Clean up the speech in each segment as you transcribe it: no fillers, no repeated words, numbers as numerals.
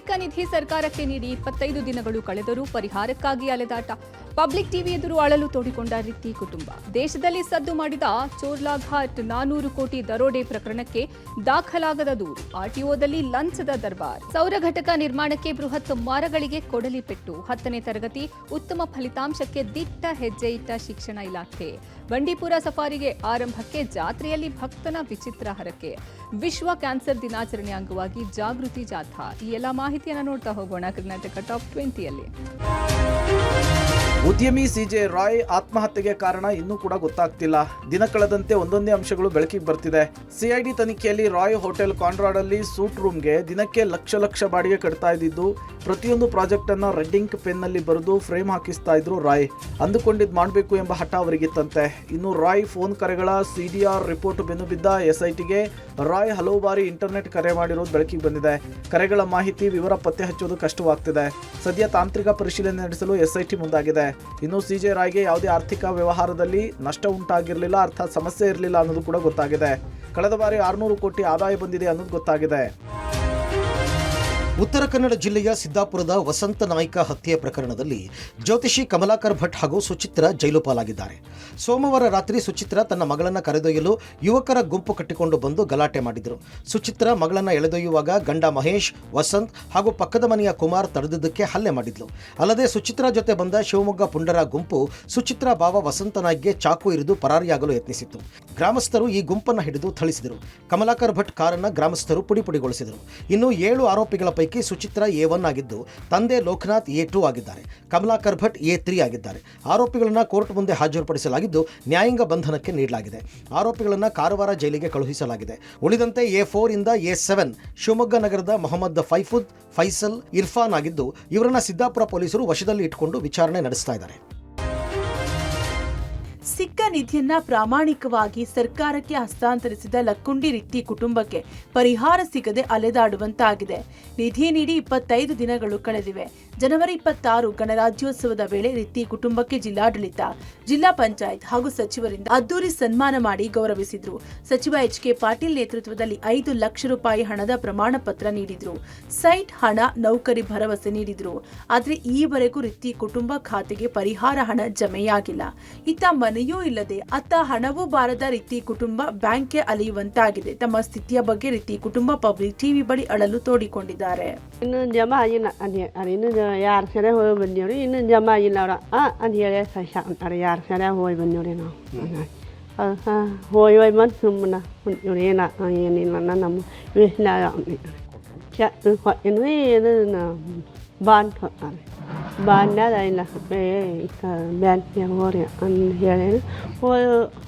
ಸಿಕ್ಕ ನಿಧಿ ಸರ್ಕಾರಕ್ಕೆ ನೀಡಿ 25 ದಿನಗಳು ಕಳೆದರೂ ಪರಿಹಾರಕ್ಕಾಗಿ ಅಲೆದಾಟ. ಪಬ್ಲಿಕ್ ಟಿವಿ ಎದುರು ಅಳಲು ತೋಡಿಕೊಂಡ ರಿತ್ತಿ ಕುಟುಂಬ. ದೇಶದಲ್ಲಿ ಸದ್ದು ಮಾಡಿದ ಚೋರ್ಲಾಘಾಟ್ 400 ಕೋಟಿ ದರೋಡೆ ಪ್ರಕರಣಕ್ಕೆ ದಾಖಲಾಗದ ದೂರು. ಆರ್ಟಿಒದಲ್ಲಿ ಲಂಚದ ದರ್ಬಾರ್. ಸೌರ ಘಟಕ ನಿರ್ಮಾಣಕ್ಕೆ ಬೃಹತ್ ಮರಗಳಿಗೆ ಕೊಡಲಿ ಪೆಟ್ಟು. 10ನೇ ತರಗತಿ ಉತ್ತಮ ಫಲಿತಾಂಶಕ್ಕೆ ದಿಟ್ಟ ಹೆಜ್ಜೆ ಇಟ್ಟ ಶಿಕ್ಷಣ ಇಲಾಖೆ. ಬಂಡೀಪುರ ಸಫಾರಿಗೆ ಆರಂಭಕ್ಕೆ ಜಾತ್ರೆಯಲ್ಲಿ ಭಕ್ತನ ವಿಚಿತ್ರ ಹರಕೆ. ವಿಶ್ವ ಕ್ಯಾನ್ಸರ್ ದಿನಾಚರಣೆ ಅಂಗವಾಗಿ ಜಾಗೃತಿ ಜಾಥಾ. ಈ ಎಲ್ಲ ಮಾಹಿತಿಯನ್ನು ನೋಡ್ತಾ ಹೋಗೋಣ ಕರ್ನಾಟಕ ಟಾಪ್ 20ಯಲ್ಲಿ. ಉದ್ಯಮಿ ಸಿಜೆ ರಾಯ್ ಆತ್ಮಹತ್ಯೆಗೆ ಕಾರಣ ಇನ್ನೂ ಕೂಡ ಗೊತ್ತಾಗ್ತಿಲ್ಲ. ದಿನ ಕಳೆದಂತೆ ಒಂದೊಂದೇ ಅಂಶಗಳು ಬೆಳಕಿಗೆ ಬರ್ತಿದೆ. ಸಿಐಡಿ ತನಿಖೆಯಲ್ಲಿ ರಾಯ್ ಹೋಟೆಲ್ ಕಾನ್ರಾಡ್ ಅಲ್ಲಿ ಸೂಟ್ ರೂಮ್ಗೆ ದಿನಕ್ಕೆ ಲಕ್ಷ ಬಾಡಿಗೆ ಕಟ್ತಾ ಇದ್ದಿದ್ದು, ಪ್ರತಿಯೊಂದು ಪ್ರಾಜೆಕ್ಟ್ ಅನ್ನ ರೆಡ್ ಇಂಕ್ ಪೆನ್ ನಲ್ಲಿ ಬರೆದು ಫ್ರೇಮ್ ಹಾಕಿಸ್ತಾ ಇದ್ರು ರಾಯ್. ಅಂದುಕೊಂಡಿದ್ ಮಾಡಬೇಕು ಎಂಬ ಹಠ ಅವರಿಗಿತ್ತಂತೆ. ಇನ್ನು ರಾಯ್ ಫೋನ್ ಕರೆಗಳ ಸಿಡಿಆರ್ ರಿಪೋರ್ಟ್ ಬೆನ್ನು ಬಿದ್ದ ಎಸ್ಐಟಿಗೆ ರಾಯ್ ಹಲವು ಬಾರಿ ಇಂಟರ್ನೆಟ್ ಕರೆ ಮಾಡಿರೋದು ಬೆಳಕಿಗೆ ಬಂದಿದೆ. ಕರೆಗಳ ಮಾಹಿತಿ ವಿವರ ಪತ್ತೆ ಹಚ್ಚೋದು ಕಷ್ಟವಾಗ್ತಿದೆ. ಸದ್ಯ ತಾಂತ್ರಿಕ ಪರಿಶೀಲನೆ ನಡೆಸಲು ಎಸ್ಐಟಿ ಮುಂದಾಗಿದೆ. ಇನ್ನು ಸಿಜೆ ರಾಯ್ಗೆ ಯಾವುದೇ ಆರ್ಥಿಕ ವ್ಯವಹಾರದಲ್ಲಿ ನಷ್ಟ ಉಂಟಾಗಿರಲಿಲ್ಲ, ಅರ್ಥಾತ್ ಸಮಸ್ಯೆ ಇರಲಿಲ್ಲ ಅನ್ನೋದು ಕೂಡ ಗೊತ್ತಾಗಿದೆ. ಕಳೆದ ಬಾರಿ 600 ಕೋಟಿ ಆದಾಯ ಬಂದಿದೆ ಅನ್ನೋದು ಗೊತ್ತಾಗಿದೆ. ಉತ್ತರ ಕನ್ನಡ ಜಿಲ್ಲೆಯ ಸಿದ್ದಾಪುರದ ವಸಂತ ನಾಯ್ಕ ಹತ್ಯೆ ಪ್ರಕರಣದಲ್ಲಿ ಜ್ಯೋತಿಷಿ ಕಮಲಾಕರ್ ಭಟ್ ಹಾಗೂ ಸುಚಿತ್ರಾ ಜೈಲು ಪಾಲಾಗಿದ್ದಾರೆ. ಸೋಮವಾರ ರಾತ್ರಿ ಸುಚಿತ್ರಾ ತನ್ನ ಮಗಳನ್ನು ಕರೆದೊಯ್ಯಲು ಯುವಕರ ಗುಂಪು ಕಟ್ಟಿಕೊಂಡು ಬಂದು ಗಲಾಟೆ ಮಾಡಿದರು. ಸುಚಿತ್ರಾ ಮಗಳನ್ನು ಎಳೆದೊಯ್ಯುವಾಗ ಗಂಡ ಮಹೇಶ್, ವಸಂತ್ ಹಾಗೂ ಪಕ್ಕದ ಮನೆಯ ಕುಮಾರ್ ತಡೆದಿದ್ದಕ್ಕೆ ಹಲ್ಲೆ ಮಾಡಿದ್ಲು. ಅಲ್ಲದೆ ಸುಚಿತ್ರಾ ಜೊತೆ ಬಂದ ಶಿವಮೊಗ್ಗ ಪುಂಡರ ಗುಂಪು ಸುಚಿತ್ರಾ ಭಾವ ವಸಂತ ನಾಯ್ಕ್ಗೆ ಚಾಕು ಇರಿದು ಪರಾರಿಯಾಗಲು ಯತ್ನಿಸಿತ್ತು. ಗ್ರಾಮಸ್ಥರು ಈ ಗುಂಪನ್ನು ಹಿಡಿದು ಥಳಿಸಿದರು. ಕಮಲಾಕರ್ ಭಟ್ ಕಾರನ್ನು ಗ್ರಾಮಸ್ಥರು ಪುಡಿಪುಡಿಗೊಳಿಸಿದರು. ಇನ್ನು 7 ಆರೋಪಿಗಳ ಪೈಕಿ ಸುಚಿತ್ರಾ A1 ಆಗಿದ್ದು, ತಂದೆ ಲೋಕನಾಥ್ A2 ಆಗಿದ್ದಾರೆ. ಕಮಲಾಕರ್ ಭಟ್ A3 ಆಗಿದ್ದಾರೆ. ಆರೋಪಿಗಳನ್ನು ಕೋರ್ಟ್ ಮುಂದೆ ಹಾಜರುಪಡಿಸಲಾಗಿದ್ದು, ನ್ಯಾಯಾಂಗ ಬಂಧನಕ್ಕೆ ನೀಡಲಾಗಿದೆ. ಆರೋಪಿಗಳನ್ನು ಕಾರವಾರ ಜೈಲಿಗೆ ಕಳುಹಿಸಲಾಗಿದೆ. ಉಳಿದಂತೆ A4 ಇಂದ A7 ಶಿವಮೊಗ್ಗ ನಗರದ ಮೊಹಮ್ಮದ್ ಫೈಫುದ್, ಫೈಸಲ್, ಇರ್ಫಾನ್ ಆಗಿದ್ದು, ಇವರನ್ನ ಸಿದ್ದಾಪುರ ಪೊಲೀಸರು ವಶದಲ್ಲಿ ಇಟ್ಟುಕೊಂಡು ವಿಚಾರಣೆ ನಡೆಸ್ತಾ ಇದ್ದಾರೆ. ಸಿಕ್ಕ ನಿಧಿಯನ್ನ ಪ್ರಾಮಾಣಿಕವಾಗಿ ಸರ್ಕಾರಕ್ಕೆ ಹಸ್ತಾಂತರಿಸಿದ ಲಕ್ಕುಂಡಿ ರಿತ್ತಿ ಕುಟುಂಬಕ್ಕೆ ಪರಿಹಾರ ಸಿಗದೆ ಅಲೆದಾಡುವಂತಾಗಿದೆ. ನಿಧಿ ನೀಡಿ 25 ದಿನಗಳು ಕಳೆದಿವೆ. ಜನವರಿ 26 ಗಣರಾಜ್ಯೋತ್ಸವದ ವೇಳೆ ರಿತ್ತಿ ಕುಟುಂಬಕ್ಕೆ ಜಿಲ್ಲಾಡಳಿತ, ಜಿಲ್ಲಾ ಪಂಚಾಯತ್ ಹಾಗೂ ಸಚಿವರಿಂದ ಅದ್ದೂರಿ ಸನ್ಮಾನ ಮಾಡಿ ಗೌರವಿಸಿದ್ರು. ಸಚಿವ ಎಚ್.ಕೆ. ಪಾಟೀಲ್ ನೇತೃತ್ವದಲ್ಲಿ 5 ಲಕ್ಷ ರೂಪಾಯಿ ಹಣದ ಪ್ರಮಾಣ ಪತ್ರ ನೀಡಿದ್ರು. ಸೈಟ್, ಹಣ, ನೌಕರಿ ಭರವಸೆ ನೀಡಿದ್ರು. ಆದರೆ ಈವರೆಗೂ ರಿತ್ತಿ ಕುಟುಂಬ ಖಾತೆಗೆ ಪರಿಹಾರ ಹಣ ಜಮೆಯಾಗಿಲ್ಲ. ಇತ್ತ ಮನೆಯೂ ಇಲ್ಲದೆ ಅತ್ತ ಹಣವೂ ಬಾರದ ರಿತ್ತಿ ಕುಟುಂಬ ಬ್ಯಾಂಕ್ಗೆ ಅಲೆಯುವಂತಾಗಿದೆ. ತಮ್ಮ ಸ್ಥಿತಿಯ ಬಗ್ಗೆ ರಿತ್ತಿ ಕುಟುಂಬ ಪಬ್ಲಿಕ್ ಟಿವಿ ಬಳಿ ಅಳಲು ತೋಡಿಕೊಂಡಿದ್ದಾರೆ. ಇನ್ನು ಜಮಾ ಆಗಿಲ್ಲ ಇನ್ನು ಯಾರು ಸರಿ ಹೋಗಿ ಬಂದೀವ್ರಿ. ಇನ್ನು ಜಮಾ ಆಗಿಲ್ಲ ಅವ್ರ ಅದು ಹೇಳಿ ಅಂತಾರೆ. ಯಾರು ಸರಿ ಹೋಗಿ ಬಂದೀವ್ರಿ ನಾವು. ಹೋಗಿ ಬಂದು ಸುಮ್ಮನೆ ಕುಂತೀವ್ರಿ. ಏನಿಲ್ಲ ನಮ್ಮ ಏನು ಬಾಂಡ್ ಕೊಡ್ತಾರೆ. ಬಾಂಡ್ಯಾದ ಇಲ್ಲ ಬ್ಯಾಂಕ್ಗೆ ಹೋರಿ ಅಂತ ಹೇಳಿ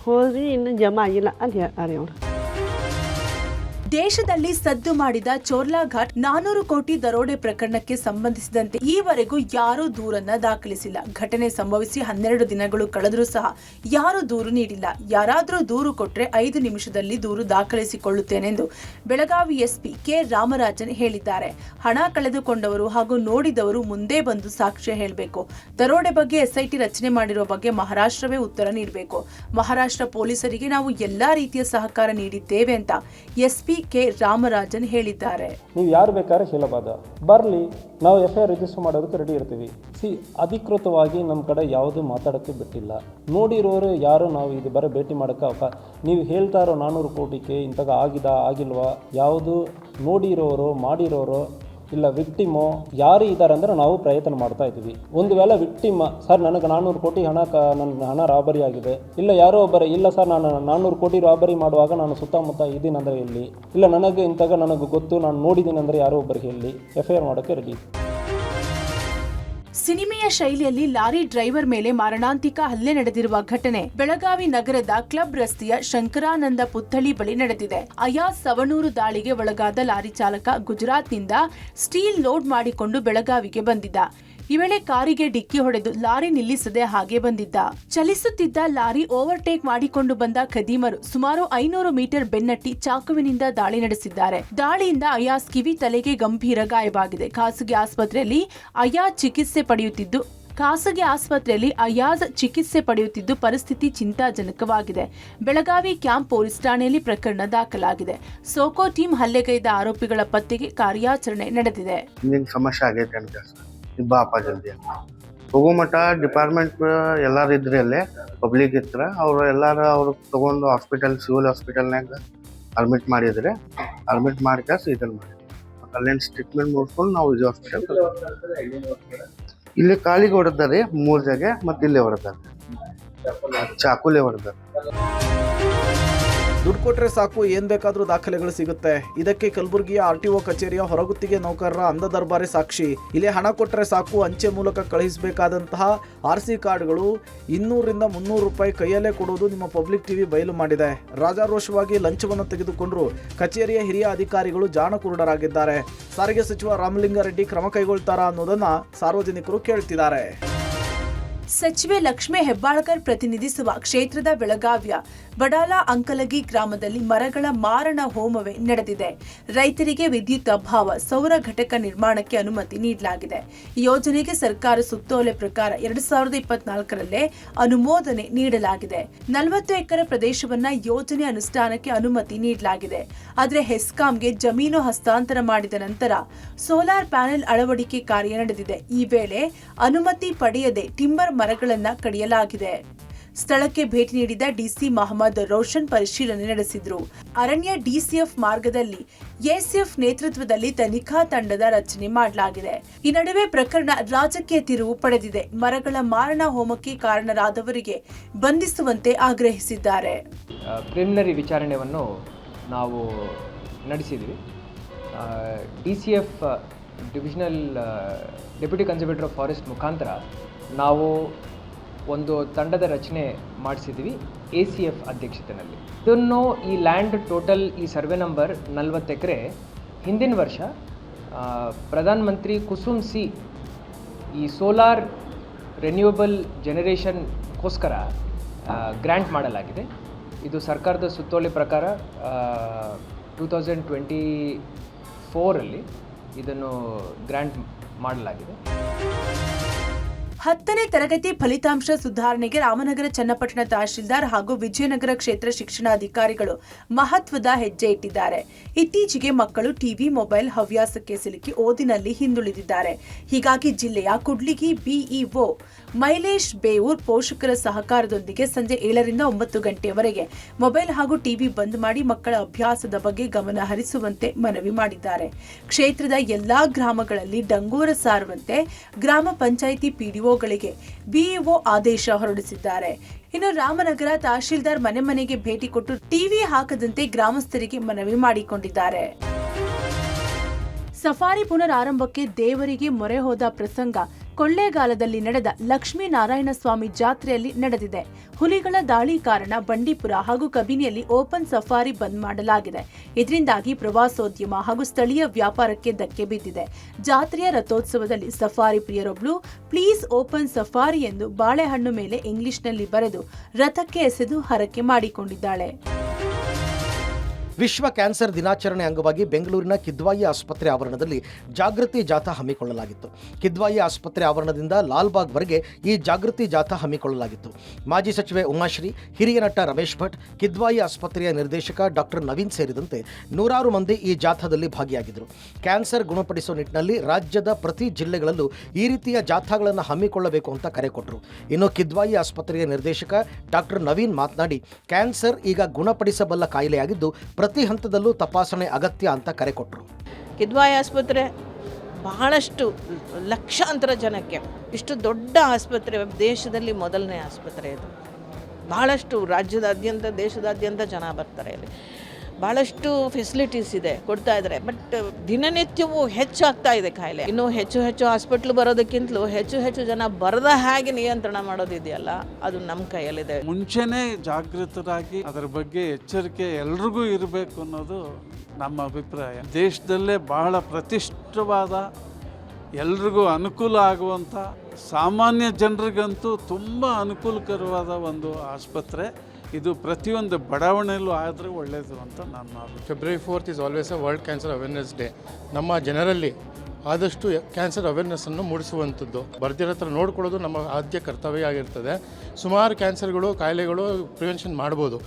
ಹೋದ್ರಿ. ಇನ್ನು ಜಮಾ ಆಗಿಲ್ಲ ಅಂತ ಹೇಳ್ತಾರೆ ಅವರು. ದೇಶದಲ್ಲಿ ಸದ್ದು ಮಾಡಿದ ಚೋರ್ಲಾಘಾಟ್ 400 ಕೋಟಿ ದರೋಡೆ ಪ್ರಕರಣಕ್ಕೆ ಸಂಬಂಧಿಸಿದಂತೆ ಈವರೆಗೂ ಯಾರೂ ದೂರನ್ನ ದಾಖಲಿಸಿಲ್ಲ. ಘಟನೆ ಸಂಭವಿಸಿ 12 ದಿನಗಳು ಕಳೆದರೂ ಸಹ ಯಾರೂ ದೂರು ನೀಡಿಲ್ಲ. ಯಾರಾದರೂ ದೂರು ಕೊಟ್ರೆ 5 ನಿಮಿಷದಲ್ಲಿ ದೂರು ದಾಖಲಿಸಿಕೊಳ್ಳುತ್ತೇನೆಂದು ಬೆಳಗಾವಿ ಎಸ್ಪಿ ಕೆ ರಾಮರಾಜನ್ ಹೇಳಿದ್ದಾರೆ. ಹಣ ಕಳೆದುಕೊಂಡವರು ಹಾಗೂ ನೋಡಿದವರು ಮುಂದೆ ಬಂದು ಸಾಕ್ಷ್ಯ ಹೇಳಬೇಕು. ದರೋಡೆ ಬಗ್ಗೆ ಎಸ್ಐಟಿ ರಚನೆ ಮಾಡಿರುವ ಬಗ್ಗೆ ಮಹಾರಾಷ್ಟ್ರವೇ ಉತ್ತರ ನೀಡಬೇಕು. ಮಹಾರಾಷ್ಟ್ರ ಪೊಲೀಸರಿಗೆ ನಾವು ಎಲ್ಲಾ ರೀತಿಯ ಸಹಕಾರ ನೀಡಿದ್ದೇವೆ ಅಂತ ಎಸ್ಪಿ ಕೆ ರಾಮರಾಜನ್ ಹೇಳಿದ್ದಾರೆ. ನೀವು ಯಾರು ಬೇಕಾದ್ರೆ ಹೇಳಬಹುದು, ಬರಲಿ, ನಾವು FIR ರಿಜಿಸ್ಟರ್ ಮಾಡೋದಕ್ಕೆ ರೆಡಿ ಇರ್ತೀವಿ. ಅಧಿಕೃತವಾಗಿ ನಮ್ಮ ಕಡೆ ಯಾವುದು ಮಾತಾಡೋಕ್ಕೆ ಬಿಟ್ಟಿಲ್ಲ. ನೋಡಿರೋರು ಯಾರು ನಾವು ಇದು ಬರೋ ಭೇಟಿ ಮಾಡೋಕ್ಕೆ ನೀವು ಹೇಳ್ತಾ ಇರೋ 400 ಕೋಟಿಗೆ ಇಂತಾಗ ಆಗಿಲ್ವಾ, ಯಾವುದು ನೋಡಿರೋರು ಮಾಡಿರೋರು ಇಲ್ಲ ವಿಕ್ಟಿಮು ಯಾರು ಇದ್ದಾರೆ ಅಂದರೆ ನಾವು ಪ್ರಯತ್ನ ಮಾಡ್ತಾ ಇದ್ದೀವಿ. ಒಂದು ವೇಳೆ ವಿಕ್ಟಿಮ್ ಸರ್ ನನಗೆ 400 ಕೋಟಿ ನನ್ನ ಹಣ ರಾಬರಿ ಆಗಿದೆ, ಇಲ್ಲ ಯಾರೋ ಒಬ್ಬರೇ ಇಲ್ಲ ಸರ್ ನಾನು 400 ಕೋಟಿ ರಾಬರಿ ಮಾಡುವಾಗ ನಾನು ಸುತ್ತಮುತ್ತ ಇದ್ದೀನಿ ಅಂದರೆ ಇಲ್ಲಿ, ಇಲ್ಲ ನನಗೆ ಇಂತಾಗ ನನಗೆ ಗೊತ್ತು ನಾನು ನೋಡಿದ್ದೀನಿ ಅಂದರೆ ಯಾರೋ ಒಬ್ಬರಿಗೆ ಹೇಳಿ FIR ಮಾಡೋಕ್ಕೆ ರೆಡಿ. ಸಿನಿಮೆಯ ಶೈಲಿಯಲ್ಲಿ ಲಾರಿ ಡ್ರೈವರ್ ಮೇಲೆ ಮಾರಣಾಂತಿಕ ಹಲ್ಲೆ ನಡೆದಿರುವ ಘಟನೆ ಬೆಳಗಾವಿ ನಗರದ ಕ್ಲಬ್ ರಸ್ತೆಯ ಶಂಕರಾನಂದ ಪುತ್ಥಳಿ ಬಳಿ ನಡೆದಿದೆ. ಅಯಾಸ್ ಸವಣೂರು ದಾಳಿಗೆ ಒಳಗಾದ ಲಾರಿ ಚಾಲಕ ಗುಜರಾತ್ನಿಂದ ಸ್ಟೀಲ್ ಲೋಡ್ ಮಾಡಿಕೊಂಡು ಬೆಳಗಾವಿಗೆ ಬಂದಿದ್ದ. ಈ ವೇಳೆ ಕಾರಿಗೆ ಡಿಕ್ಕಿ ಹೊಡೆದು ಲಾರಿ ನಿಲ್ಲಿಸದೆ ಹಾಗೆ ಬಂದಿದ್ದ. ಚಲಿಸುತ್ತಿದ್ದ ಲಾರಿ ಓವರ್ಟೇಕ್ ಮಾಡಿಕೊಂಡು ಬಂದ ಖದೀಮರು ಸುಮಾರು 500 ಮೀಟರ್ ಬೆನ್ನಟ್ಟಿ ಚಾಕುವಿನಿಂದ ದಾಳಿ ನಡೆಸಿದ್ದಾರೆ. ದಾಳಿಯಿಂದ ಅಯಾಸ್ ಕಿವಿ, ತಲೆಗೆ ಗಂಭೀರ ಗಾಯವಾಗಿದೆ. ಖಾಸಗಿ ಆಸ್ಪತ್ರೆಯಲ್ಲಿ ಅಯಾಸ್ ಚಿಕಿತ್ಸೆ ಪಡೆಯುತ್ತಿದ್ದು ಖಾಸಗಿ ಆಸ್ಪತ್ರೆಯಲ್ಲಿ ಅಯಾಜ್ ಚಿಕಿತ್ಸೆ ಪಡೆಯುತ್ತಿದ್ದು ಪರಿಸ್ಥಿತಿ ಚಿಂತಾಜನಕವಾಗಿದೆ. ಬೆಳಗಾವಿ ಕ್ಯಾಂಪ್ ಪೊಲೀಸ್ ಠಾಣೆಯಲ್ಲಿ ಪ್ರಕರಣ ದಾಖಲಾಗಿದೆ. ಸೋಕೋ ಟೀಮ್ ಹಲ್ಲೆಗೈದ ಆರೋಪಿಗಳ ಪತ್ತೆಗೆ ಕಾರ್ಯಾಚರಣೆ ನಡೆದಿದೆ. ಸಮಸ್ಯೆ ಆಗೈತೆ ಅಂತ ಬಾಪ ಜಲ್ದಿ ಹೋಗೋ ಮಟ್ಟ ಡಿಪಾರ್ಟ್ಮೆಂಟ್ ಎಲ್ಲಾರು ಇದ್ರಿ ಅಲ್ಲೇ ಪಬ್ಲಿಕ್ ಇತ್ರ ಅವ್ರು ಎಲ್ಲಾರು ಅವ್ರು ತಗೊಂಡು ಹಾಸ್ಪಿಟಲ್ ಸಿವಿಲ್ ಹಾಸ್ಪಿಟಲ್ನಾಗ ಅಡ್ಮಿಟ್ ಮಾಡಿದ್ರೆ ಅಡ್ಮಿಟ್ ಮಾಡ್ಕಾಸ್ ಇದನ್ನ ಮಾಡಿ ಅಲ್ಲೇನು ಟ್ರೀಟ್ಮೆಂಟ್ ಮುಗಿಸ್ಕೊಂಡು ನಾವು ಇದು ಹಾಸ್ಪಿಟಲ್ ಇಲ್ಲಿ ಕಾಲಿಗೆ ಹೊಡೆದಾರೆ 3 ಜಾಗ ಮತ್ತು ಇಲ್ಲೇ ಹೊಡೆದಾರೆ ಚಾಕುಲೇ ಹೊಡೆದಾರೆ. ದುಡ್ಡು ಕೊಟ್ಟರೆ ಸಾಕು ಏನು ಬೇಕಾದರೂ ದಾಖಲೆಗಳು ಸಿಗುತ್ತೆ. ಇದಕ್ಕೆ ಕಲಬುರಗಿಯ RTO ಕಚೇರಿಯ ಹೊರಗುತ್ತಿಗೆ ನೌಕರರ ಅಂಧ ದರ್ಬಾರಿ ಸಾಕ್ಷಿ. ಇಲ್ಲಿ ಹಣ ಕೊಟ್ಟರೆ ಸಾಕು ಅಂಚೆ ಮೂಲಕ ಕಳುಹಿಸಬೇಕಾದಂತಹ RC ಕಾರ್ಡ್ಗಳು 200ರಿಂದ 300 ರೂಪಾಯಿ ಕೈಯಲ್ಲೇ ಕೊಡುವುದು ನಿಮ್ಮ ಪಬ್ಲಿಕ್ ಟಿವಿ ಬಯಲು ಮಾಡಿದೆ. ರಾಜಾರೋಷವಾಗಿ ಲಂಚವನ್ನು ತೆಗೆದುಕೊಂಡರು ಕಚೇರಿಯ ಹಿರಿಯ ಅಧಿಕಾರಿಗಳು ಜಾಣಕುರುಡರಾಗಿದ್ದಾರೆ. ಸಾರಿಗೆ ಸಚಿವ ರಾಮಲಿಂಗಾರೆಡ್ಡಿ ಕ್ರಮ ಕೈಗೊಳ್ತಾರಾ ಅನ್ನೋದನ್ನ ಸಾರ್ವಜನಿಕರು ಕೇಳ್ತಿದ್ದಾರೆ. ಸಚಿವೆ ಲಕ್ಷ್ಮೇ ಹೆಬ್ಬಾಳ್ಕರ್ ಪ್ರತಿನಿಧಿಸುವ ಕ್ಷೇತ್ರದ ಬೆಳಗಾವಿಯ ಬಡಾಲ ಅಂಕಲಗಿ ಗ್ರಾಮದಲ್ಲಿ ಮರಗಳ ಮಾರಣ ಹೋಮವೇ ನಡೆದಿದೆ. ರೈತರಿಗೆ ವಿದ್ಯುತ್ ಅಭಾವ, ಸೌರ ಘಟಕ ನಿರ್ಮಾಣಕ್ಕೆ ಅನುಮತಿ ನೀಡಲಾಗಿದೆ. ಈ ಯೋಜನೆಗೆ ಸರ್ಕಾರ ಸುತ್ತೋಲೆ ಪ್ರಕಾರ 2024ರಲ್ಲೇ ಅನುಮೋದನೆ ನೀಡಲಾಗಿದೆ. 40 ಎಕರೆ ಪ್ರದೇಶವನ್ನ ಯೋಜನೆ ಅನುಷ್ಠಾನಕ್ಕೆ ಅನುಮತಿ ನೀಡಲಾಗಿದೆ. ಆದರೆ ಹೆಸ್ಕಾಂಗೆ ಜಮೀನು ಹಸ್ತಾಂತರ ಮಾಡಿದ ನಂತರ ಸೋಲಾರ್ ಪ್ಯಾನೆಲ್ ಅಳವಡಿಕೆ ಕಾರ್ಯ ನಡೆದಿದೆ. ಈ ವೇಳೆ ಅನುಮತಿ ಪಡೆಯದೆ ಟಿಂಬರ್ ಮರಗಳನ್ನು ಕಡಿಯಲಾಗಿದೆ. ಸ್ಥಳಕ್ಕೆ ಭೇಟಿ ನೀಡಿದ ಡಿಸಿ ಮಹಮ್ಮದ್ ರೋಷನ್ ಪರಿಶೀಲನೆ ನಡೆಸಿದ್ರು. ಅರಣ್ಯ DCF ಮಾರ್ಗದಲ್ಲಿ ACF ನೇತೃತ್ವದಲ್ಲಿ ತನಿಖಾ ತಂಡದ ರಚನೆ ಮಾಡಲಾಗಿದೆ. ಈ ನಡುವೆ ಪ್ರಕರಣ ರಾಜಕೀಯ ತಿರುವು ಪಡೆದಿದೆ. ಮರಗಳ ಮಾರಣ ಹೋಮಕ್ಕೆ ಕಾರಣರಾದವರಿಗೆ ಬಂಧಿಸುವಂತೆ ಆಗ್ರಹಿಸಿದ್ದಾರೆ. ಪ್ರಿಲಿಮಿನರಿ ವಿಚಾರಣೆಯನ್ನು ನಾವು ನಡೆಸಿದ್ವಿ. DCF divisional deputy conservator of forest ಮುಖಾಂತರ ನಾವು ಒಂದು ತಂಡದ ರಚನೆ ಮಾಡಿಸಿದ್ವಿ ACF ಅಧ್ಯಕ್ಷತೆಯಲ್ಲಿ. ಇದನ್ನು ಈ ಲ್ಯಾಂಡ್ ಟೋಟಲ್ ಈ ಸರ್ವೆ ನಂಬರ್ 40 ಎಕರೆ ಹಿಂದಿನ ವರ್ಷ ಪ್ರಧಾನ ಮಂತ್ರಿ ಕುಸುಮ್ ಸಿ ಈ ಸೋಲಾರ್ ರೆನ್ಯೂಯಬಲ್ ಜನರೇಷನ್ಗೋಸ್ಕರ ಗ್ರ್ಯಾಂಟ್ ಮಾಡಲಾಗಿದೆ. ಇದು ಸರ್ಕಾರದ ಸುತ್ತೋಲೆ ಪ್ರಕಾರ 2024ರಲ್ಲಿ ಇದನ್ನು ಗ್ರ್ಯಾಂಟ್ ಮಾಡಲಾಗಿದೆ. 10ನೇ ತರಗತಿ ಫಲಿತಾಂಶ ಸುಧಾರಣೆಗೆ ರಾಮನಗರ ಚನ್ನಪಟ್ಟಣ ತಹಶೀಲ್ದಾರ್ ಹಾಗೂ ವಿಜಯನಗರ ಕ್ಷೇತ್ರ ಶಿಕ್ಷಣಾಧಿಕಾರಿಗಳು ಮಹತ್ವದ ಹೆಜ್ಜೆ ಇಟ್ಟಿದ್ದಾರೆ. ಇತ್ತೀಚೆಗೆ ಮಕ್ಕಳು ಟಿವಿ, ಮೊಬೈಲ್ ಹವ್ಯಾಸಕ್ಕೆ ಸಿಲುಕಿ ಓದಿನಲ್ಲಿ ಹಿಂದುಳಿದಿದ್ದಾರೆ. ಹೀಗಾಗಿ ಜಿಲ್ಲೆಯ ಕುಡ್ಲಿಗಿ BEO ಮೈಲೇಶ್ ಬೇವೂರ್ ಪೋಷಕರ ಸಹಕಾರದೊಂದಿಗೆ ಸಂಜೆ 7ರಿಂದ 9 ಗಂಟೆಯವರೆಗೆ ಮೊಬೈಲ್ ಹಾಗೂ ಟಿವಿ ಬಂದ್ ಮಾಡಿ ಮಕ್ಕಳ ಅಭ್ಯಾಸದ ಬಗ್ಗೆ ಗಮನ ಹರಿಸುವಂತೆ ಮನವಿ ಮಾಡಿದ್ದಾರೆ. ಕ್ಷೇತ್ರದ ಎಲ್ಲಾ ಗ್ರಾಮಗಳಲ್ಲಿ ಡಂಗೂರ ಸಾರುವಂತೆ ಗ್ರಾಮ ಪಂಚಾಯಿತಿ PDOಗಳಿಗೆ BEO ಆದೇಶ ಹೊರಡಿಸಿದ್ದಾರೆ. ಇನ್ನು ರಾಮನಗರ ತಹಶೀಲ್ದಾರ್ ಮನೆ ಮನೆಗೆ ಭೇಟಿ ಕೊಟ್ಟು ಟಿವಿ ಹಾಕದಂತೆ ಗ್ರಾಮಸ್ಥರಿಗೆ ಮನವಿ ಮಾಡಿಕೊಂಡಿದ್ದಾರೆ. ಸಫಾರಿ ಪುನರಾರಂಭಕ್ಕೆ ದೇವರಿಗೆ ಮೊರೆ ಹೋದ ಪ್ರಸಂಗ ಕೊಳ್ಳೇಗಾಲದಲ್ಲಿ ನಡೆದ ಲಕ್ಷ್ಮೀನಾರಾಯಣ ಸ್ವಾಮಿ ಜಾತ್ರೆಯಲ್ಲಿ ನಡೆದಿದೆ. ಹುಲಿಗಳ ದಾಳಿ ಕಾರಣ ಬಂಡೀಪುರ ಹಾಗೂ ಕಬಿನಿಯಲ್ಲಿ ಓಪನ್ ಸಫಾರಿ ಬಂದ್ ಮಾಡಲಾಗಿದೆ. ಇದರಿಂದಾಗಿ ಪ್ರವಾಸೋದ್ಯಮ ಹಾಗೂ ಸ್ಥಳೀಯ ವ್ಯಾಪಾರಕ್ಕೆ ಧಕ್ಕೆ ಬಿದ್ದಿದೆ. ಜಾತ್ರೆಯ ರಥೋತ್ಸವದಲ್ಲಿ ಸಫಾರಿ ಪ್ರಿಯರೊಬ್ಳು ಪ್ಲೀಸ್ ಓಪನ್ ಸಫಾರಿ ಎಂದು ಬಾಳೆಹಣ್ಣು ಮೇಲೆ ಇಂಗ್ಲಿಷ್ನಲ್ಲಿ ಬರೆದು ರಥಕ್ಕೆ ಎಸೆದು ಹರಕೆ ಮಾಡಿಕೊಂಡಿದ್ದಾಳೆ. ವಿಶ್ವ ಕ್ಯಾನ್ಸರ್ ದಿನಾಚರಣೆ ಅಂಗವಾಗಿ ಬೆಂಗಳೂರಿನ ಕಿದ್ವಾಯಿ ಆಸ್ಪತ್ರೆ ಆವರಣದಲ್ಲಿ ಜಾಗೃತಿ ಜಾಥಾ ಹಮ್ಮಿಕೊಳ್ಳಲಾಗಿತ್ತು. ಕಿದ್ವಾಯಿ ಆಸ್ಪತ್ರೆ ಆವರಣದಿಂದ ಲಾಲ್ಬಾಗ್ವರೆಗೆ ಈ ಜಾಗೃತಿ ಜಾಥಾ ಹಮ್ಮಿಕೊಳ್ಳಲಾಗಿತ್ತು. ಮಾಜಿ ಸಚಿವೆ ಉಮಾಶ್ರೀ, ಹಿರಿಯ ನಟ ರಮೇಶ್ ಭಟ್, ಕಿದ್ವಾಯಿ ಆಸ್ಪತ್ರೆಯ ನಿರ್ದೇಶಕ ಡಾಕ್ಟರ್ ನವೀನ್ ಸೇರಿದಂತೆ ನೂರಾರು ಮಂದಿ ಈ ಜಾಥಾದಲ್ಲಿ ಭಾಗಿಯಾಗಿದ್ದರು. ಕ್ಯಾನ್ಸರ್ ಗುಣಪಡಿಸುವ ನಿಟ್ಟಿನಲ್ಲಿ ರಾಜ್ಯದ ಪ್ರತಿ ಜಿಲ್ಲೆಗಳಲ್ಲೂ ಈ ರೀತಿಯ ಜಾಥಾಗಳನ್ನು ಹಮ್ಮಿಕೊಳ್ಳಬೇಕು ಅಂತ ಕರೆ ಕೊಟ್ಟರು. ಇನ್ನು ಕಿದ್ವಾಯಿ ಆಸ್ಪತ್ರೆಯ ನಿರ್ದೇಶಕ ಡಾಕ್ಟರ್ ನವೀನ್ ಮಾತನಾಡಿ, ಕ್ಯಾನ್ಸರ್ ಈಗ ಗುಣಪಡಿಸಬಲ್ಲ ಕಾಯಿಲೆಯಾಗಿದ್ದು ಪ್ರತಿ ಹಂತದಲ್ಲೂ ತಪಾಸಣೆ ಅಗತ್ಯ ಅಂತ ಕರೆ ಕೊಟ್ಟರು. ಕಿದ್ವಾಯಿ ಆಸ್ಪತ್ರೆ ಬಹಳಷ್ಟು ಲಕ್ಷಾಂತರ ಜನಕ್ಕೆ, ಇಷ್ಟು ದೊಡ್ಡ ಆಸ್ಪತ್ರೆ, ದೇಶದಲ್ಲಿ ಮೊದಲನೇ ಆಸ್ಪತ್ರೆ ಇದು. ಬಹಳಷ್ಟು ರಾಜ್ಯದಾದ್ಯಂತ, ದೇಶದಾದ್ಯಂತ ಜನ ಬರ್ತಾರೆ. ಇಲ್ಲಿ ಭಾಳಷ್ಟು ಫೆಸಿಲಿಟೀಸ್ ಇದೆ, ಕೊಡ್ತಾ ಇದ್ದಾರೆ. ಬಟ್ ದಿನನಿತ್ಯವೂ ಹೆಚ್ಚಾಗ್ತಾ ಇದೆ ಕಾಯಿಲೆ. ಇನ್ನೂ ಹೆಚ್ಚು ಹಾಸ್ಪಿಟ್ಲ್ ಬರೋದಕ್ಕಿಂತಲೂ ಹೆಚ್ಚು ಜನ ಬರದ ಹಾಗೆ ನಿಯಂತ್ರಣ ಮಾಡೋದಿದೆಯಲ್ಲ, ಅದು ನಮ್ಮ ಕೈಯಲ್ಲಿದೆ. ಮುಂಚೆನೇ ಜಾಗೃತರಾಗಿ ಅದರ ಬಗ್ಗೆ ಎಚ್ಚರಿಕೆ ಎಲ್ರಿಗೂ ಇರಬೇಕು ಅನ್ನೋದು ನಮ್ಮ ಅಭಿಪ್ರಾಯ. ದೇಶದಲ್ಲೇ ಬಹಳ ಪ್ರತಿಷ್ಠವಾದ, ಎಲ್ರಿಗೂ ಅನುಕೂಲ ಆಗುವಂಥ, ಸಾಮಾನ್ಯ ಜನರಿಗಂತೂ ತುಂಬ ಅನುಕೂಲಕರವಾದ ಒಂದು ಆಸ್ಪತ್ರೆ ಇದು. ಪ್ರತಿಯೊಂದು ಬಡಾವಣೆಯಲ್ಲೂ ಆದರೆ ಒಳ್ಳೆಯದು ಅಂತ ನಾನು February 4th is always a World Cancer Awareness Day. ನಮ್ಮ ಜನರಲ್ಲಿ ಆದಷ್ಟು ಕ್ಯಾನ್ಸರ್ ಅವೇರ್ನೆಸ್ಸನ್ನು ಮೂಡಿಸುವಂಥದ್ದು, ಬರ್ದಿರೋ ಹತ್ರ ನೋಡ್ಕೊಳ್ಳೋದು ನಮ್ಮ ಆದ್ಯ ಕರ್ತವ್ಯ ಆಗಿರ್ತದೆ. ಸುಮಾರು ಕ್ಯಾನ್ಸರ್ಗಳು, ಕಾಯಿಲೆಗಳು ಪ್ರಿವೆನ್ಷನ್ ಮಾಡ್ಬೋದು.